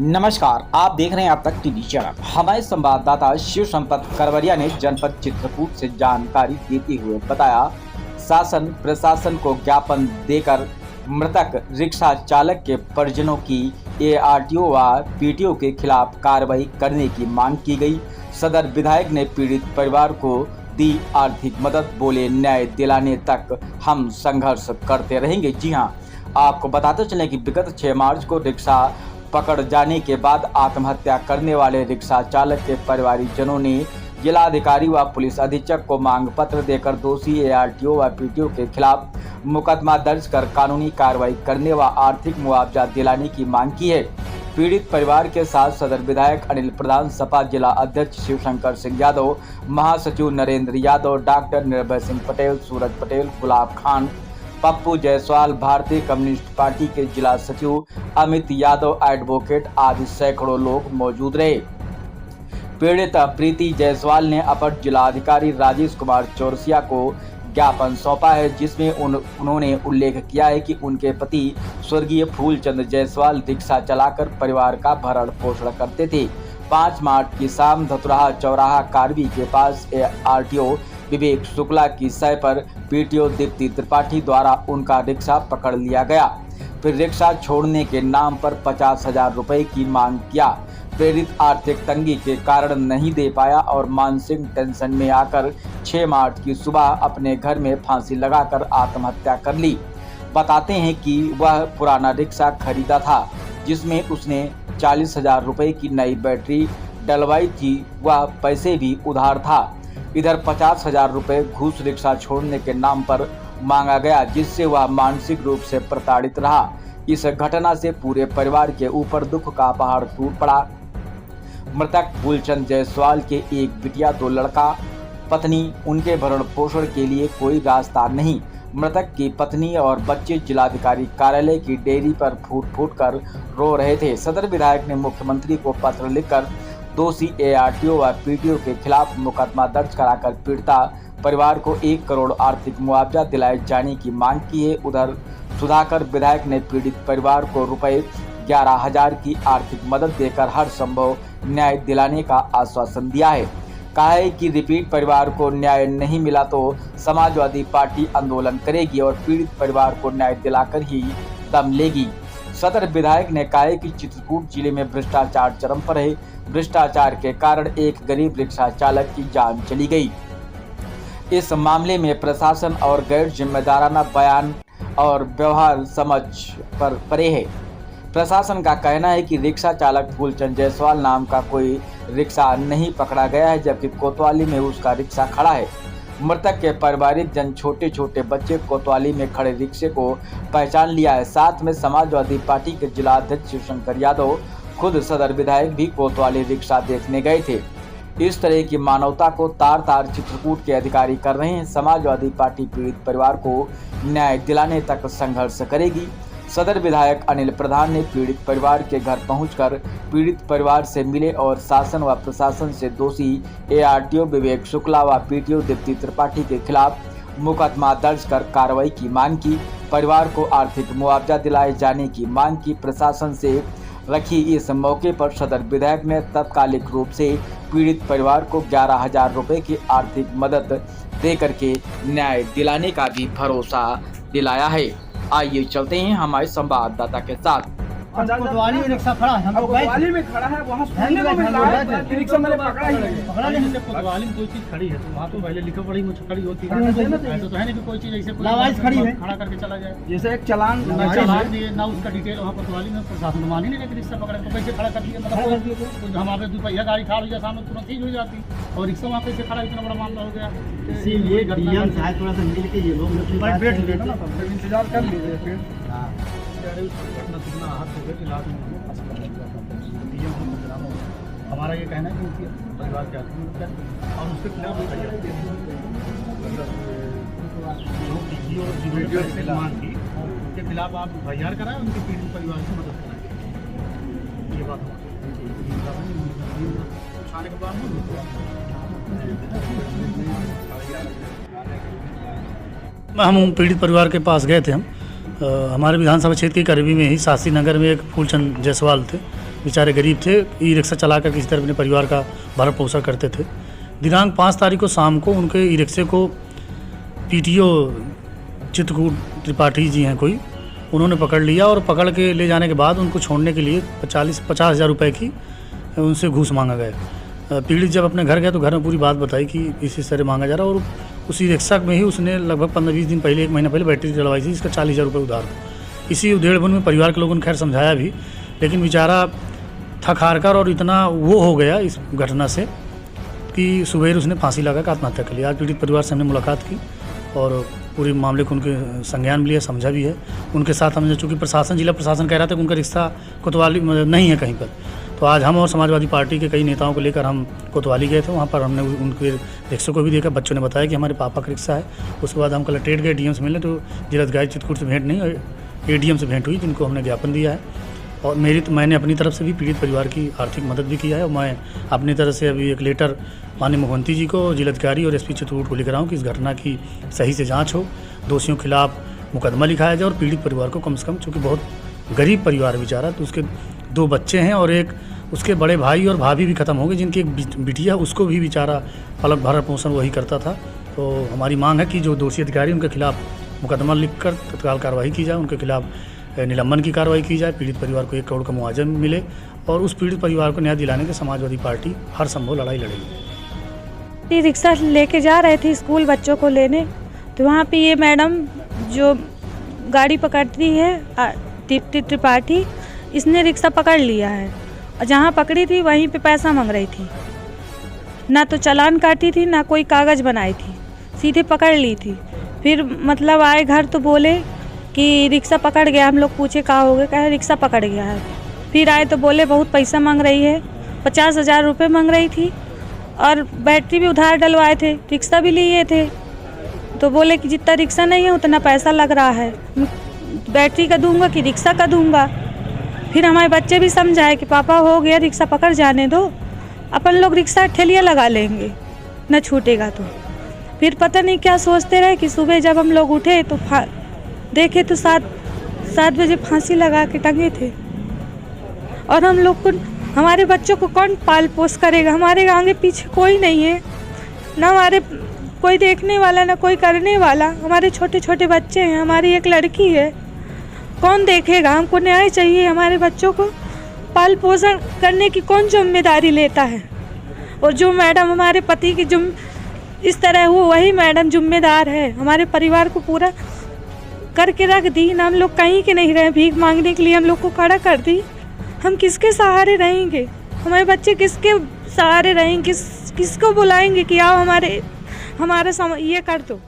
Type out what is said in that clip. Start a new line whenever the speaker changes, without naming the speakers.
नमस्कार, आप देख रहे हैं अब तक टीवी चैनल। हमारे संवाददाता शिव संपत करवरिया ने जनपद चित्रकूट से जानकारी देते हुए बताया, शासन प्रशासन को ज्ञापन देकर मृतक रिक्शा चालक के परिजनों की एआरटीओ व पीटीओ के खिलाफ कार्रवाई करने की मांग की गई। सदर विधायक ने पीड़ित परिवार को दी आर्थिक मदद, बोले न्याय दिलाने तक हम संघर्ष करते रहेंगे। जी हां, आपको बताते चलें कि विगत 6 मार्च को रिक्शा पकड़ जाने के बाद आत्महत्या करने वाले रिक्शा चालक के परिवारजनों ने जिलाधिकारी व पुलिस अधीक्षक को मांग पत्र देकर दोषी एआरटीओ व पीटीओ के खिलाफ मुकदमा दर्ज कर कानूनी कार्रवाई करने व आर्थिक मुआवजा दिलाने की मांग की है। पीड़ित परिवार के साथ सदर विधायक अनिल प्रधान, सपा जिला अध्यक्ष शिवशंकर सिंह यादव, महासचिव नरेंद्र यादव, डॉक्टर निर्भय सिंह पटेल, सूरज पटेल, गुलाब खान, पप्पू जायसवाल, भारतीय कम्युनिस्ट पार्टी के जिला सचिव अमित यादव, एडवोकेट आदि सैकड़ों लोग मौजूद रहे। पीड़ित प्रीति जायसवाल ने अपर जिलाधिकारी राजेश कुमार चौरसिया को ज्ञापन सौंपा है, जिसमें उन्होंने उल्लेख किया है कि उनके पति स्वर्गीय फूलचंद जायसवाल रिक्शा चलाकर परिवार का भरण पोषण करते थे। 5 मार्च की शाम धतुराहा चौराहा कारवी के पास आरटीओ विवेक शुक्ला की सय पर पीटीओ दीप्ति त्रिपाठी द्वारा उनका रिक्शा पकड़ लिया गया। फिर रिक्शा छोड़ने के नाम पर 50,000 रुपए की मांग किया। प्रेरित आर्थिक तंगी के कारण नहीं दे पाया और मानसिक टेंशन में आकर 6 मार्च की सुबह अपने घर में फांसी लगाकर आत्महत्या कर ली। बताते हैं कि वह पुराना रिक्शा खरीदा था, जिसमें उसने 40,000 रुपए की नई बैटरी डलवाई थी। वह पैसे भी उधार था। इधर 50,000 रुपए घूस रिक्शा छोड़ने के नाम पर मांगा गया, जिससे वह मानसिक रूप से प्रताड़ित रहा। इस घटना से पूरे परिवार के ऊपर दुख का पहाड़ टूट पड़ा। मृतक फूलचंद जायसवाल के एक बिटिया, 2 लड़का, पत्नी, उनके भरण पोषण के लिए कोई रास्ता नहीं। मृतक की पत्नी और बच्चे जिलाधिकारी कार्यालय की डेयरी पर फूट फूट कर रो रहे थे। सदर विधायक ने मुख्यमंत्री को पत्र लिखकर दोषी एआरटीओ व पीटीओ के खिलाफ मुकदमा दर्ज कराकर पीड़िता परिवार को 1 करोड़ आर्थिक मुआवजा दिलाए जाने की मांग की है। उधर सुधाकर विधायक ने पीड़ित परिवार को रुपए 11,000 की आर्थिक मदद देकर हर संभव न्याय दिलाने का आश्वासन दिया है। कहा है कि रिपीट परिवार को न्याय नहीं मिला तो समाजवादी पार्टी आंदोलन करेगी और पीड़ित परिवार को न्याय दिलाकर ही दम लेगी। सदर विधायक ने कहा है कि चित्रकूट जिले में भ्रष्टाचार चरम पर है। भ्रष्टाचार के कारण एक गरीब रिक्शा चालक की जान चली गई। इस मामले में प्रशासन और गैर जिम्मेदाराना बयान और व्यवहार समझ पर परे है। प्रशासन का कहना है कि रिक्शा चालक फूलचंद जायसवाल नाम का कोई रिक्शा नहीं पकड़ा गया है, जबकि कोतवाली में उसका रिक्शा खड़ा है। मृतक के पारिवारिक जन छोटे छोटे बच्चे कोतवाली में खड़े रिक्शे को पहचान लिया है। साथ में समाजवादी पार्टी के जिला अध्यक्ष शिवशंकर यादव, खुद सदर विधायक भी कोतवाली रिक्शा देखने गए थे। इस तरह की मानवता को तार तार चित्रकूट के अधिकारी कर रहे हैं। समाजवादी पार्टी पीड़ित परिवार को न्याय दिलाने तक संघर्ष करेगी। सदर विधायक अनिल प्रधान ने पीड़ित परिवार के घर पहुंचकर पीड़ित परिवार से मिले और शासन व प्रशासन से दोषी एआरटीओ विवेक शुक्ला व पीटीओ दीप्ति त्रिपाठी के खिलाफ मुकदमा दर्ज कर कार्रवाई की मांग की। परिवार को आर्थिक मुआवजा दिलाए जाने की मांग की प्रशासन से रखी। इस मौके पर सदर विधायक ने तत्कालिक रूप से पीड़ित परिवार को 11,000 रुपए की आर्थिक मदद देकर के न्याय दिलाने का भी भरोसा दिलाया है। आइए चलते हैं हमारे संवाददाता के साथ।
कोतवाली में रिक्शा खड़ा है, हमको कोतवाली में खड़ा है, वहाँ सुनने को मिल रहा है रिक्शा मैंने पकड़ा ही नहीं। पकड़ा नहीं, कोतवाली में कोई चीज खड़ी है तो वहाँ तो पहले लिखा पड़ी मुझे खड़ी होती है, ऐसा तो है नहीं कि कोई चीज ऐसे लावारिस खड़ी है खड़ा करके चला जाए। जैसे एक चालान दिए ना, उसका डिटेल वहाँ कोतवाली में प्रशासन मान ही नहीं लेकिन रिक्शा पकड़े तो कैसे खड़ा कर दिया। मतलब हमारे 2 पहिया गाड़ी खड़ा हो जाए सामने तुरंत ही हो जाती और रिक्शा वहाँ कैसे खड़ा, इतना बड़ा मामला हो गया। इसीलिए डीएम साहब थोड़ा सा मिल के ये लोग इंतजार कर लीजिए। फिर हमारा ये कहना है कि उनकी परिवार के और उसके खिलाफ उनके खिलाफ आप एफआईआर कराएं, उनके पीड़ित परिवार की मदद कराएं। ये बात उठाने के बाद
हम पीड़ित परिवार के पास गए थे। हम हमारे विधानसभा क्षेत्र के करीबी में ही शास्त्री नगर में एक फूलचंद जायसवाल थे, बेचारे गरीब थे, ई रिक्शा चला कर किसी तरह अपने परिवार का भरण पोषण करते थे। दिनांक 5 तारीख को शाम को उनके ई रिक्शे को PTO चित्रकूट त्रिपाठी जी हैं कोई, उन्होंने पकड़ लिया और पकड़ के ले जाने के बाद उनको छोड़ने के लिए 50,000 रुपये की उनसे घूस मांगा गया। पीड़ित जब अपने घर गया तो घर में पूरी बात बताई कि इसी तरह मांगा जा रहा है, और उसी रिक्शा में ही उसने लगभग 15-20 दिन पहले, 1 महीना पहले बैटरी डलवाई थी, इसका 40,000 रुपये उधार था। इसी उधेड़बुन में परिवार के लोगों ने खैर समझाया भी, लेकिन बेचारा थक हार कर और इतना वो हो गया इस घटना से कि सुबह उसने फांसी लगा कर आत्महत्या कर लिया। आज पीड़ित परिवार से हमने मुलाकात की और पूरे मामले को उनके संज्ञान भी लिया, समझा भी है। उनके साथ हमने, चूँकि प्रशासन, जिला प्रशासन कह रहा था कि उनका रिक्शा कोतवाली नहीं है कहीं पर, तो आज हम और समाजवादी पार्टी के कई नेताओं को लेकर हम कोतवाली गए थे। वहाँ पर हमने उनके रिक्शे को भी देखा। बच्चों ने बताया कि हमारे पापा का रिक्शा है। उसके बाद हम कलेक्ट्रेट गए, DM से मिले, तो जिलाधिकारी चित्रकूट से भेंट नहीं, ADM से भेंट हुई, जिनको हमने ज्ञापन दिया है। और मैंने अपनी तरफ से भी पीड़ित परिवार की आर्थिक मदद भी किया है, और मैं अपनी तरफ से अभी एक लेटर माननीय मुख्यमंत्री जी को, जिलाधिकारी और SP चित्रकूट को लिख रहा हूँ कि इस घटना की सही से जांच हो, दोषियों के खिलाफ मुकदमा लिखाया जाए और पीड़ित परिवार को कम से कम, चूँकि बहुत गरीब परिवार बेचारा, तो उसके 2 बच्चे हैं और एक उसके बड़े भाई और भाभी भी ख़त्म हो गए, जिनकी एक बिटिया, उसको भी बेचारा पलक भरण पोषण वही करता था। तो हमारी मांग है कि जो दोषी अधिकारी उनके खिलाफ मुकदमा लिखकर तत्काल कार्रवाई की जाए, उनके खिलाफ निलंबन की कार्रवाई की जाए, पीड़ित परिवार को 1 करोड़ का मुआवजा मिले, और उस पीड़ित परिवार को न्याय दिलाने के समाजवादी पार्टी हर संभव लड़ाई लड़ेगी।
रिक्शा लेके जा रहे थे स्कूल बच्चों को लेने, तो वहाँ पे ये मैडम जो गाड़ी पकड़ती है दीप्ति त्रिपाठी, इसने रिक्शा पकड़ लिया है, और जहाँ पकड़ी थी वहीं पे पैसा मांग रही थी। ना तो चालान काटी थी, ना कोई कागज़ बनाई थी, सीधे पकड़ ली थी। फिर मतलब आए घर तो बोले कि रिक्शा पकड़ गया। हम लोग पूछे कहाँ हो गया, कहे रिक्शा पकड़ गया है। फिर आए तो बोले बहुत पैसा मांग रही है, 50,000 रुपये मांग रही थी, और बैटरी भी उधार डलवाए थे, रिक्शा भी लिए थे। तो बोले कि जितना रिक्शा नहीं है उतना पैसा लग रहा है, बैटरी का दूंगा कि रिक्शा का दूंगा। फिर हमारे बच्चे भी समझाए कि पापा हो गया, रिक्शा पकड़ जाने दो, अपन लोग रिक्शा ठेलिया लगा लेंगे, न छूटेगा तो। फिर पता नहीं क्या सोचते रहे कि सुबह जब हम लोग उठे तो देखे तो 7 बजे फांसी लगा के टंगे थे। और हम लोग को, हमारे बच्चों को कौन पाल पोस करेगा? हमारे आगे पीछे कोई नहीं है, ना हमारे कोई देखने वाला, ना कोई करने वाला। हमारे छोटे छोटे बच्चे हैं, हमारी एक लड़की है, कौन देखेगा? हमको न्याय चाहिए। हमारे बच्चों को पाल पोषण करने की कौन जिम्मेदारी लेता है? और जो मैडम हमारे पति की इस तरह हो, वही मैडम जिम्मेदार है। हमारे परिवार को पूरा करके रख दी ना, हम लोग कहीं के नहीं रहे, भीख मांगने के लिए हम लोग को खड़ा कर दी। हम किसके सहारे रहेंगे? हमारे बच्चे किसके सहारे रहेंगे? किसको बुलाएंगे कि आओ हमारा ये कर दो?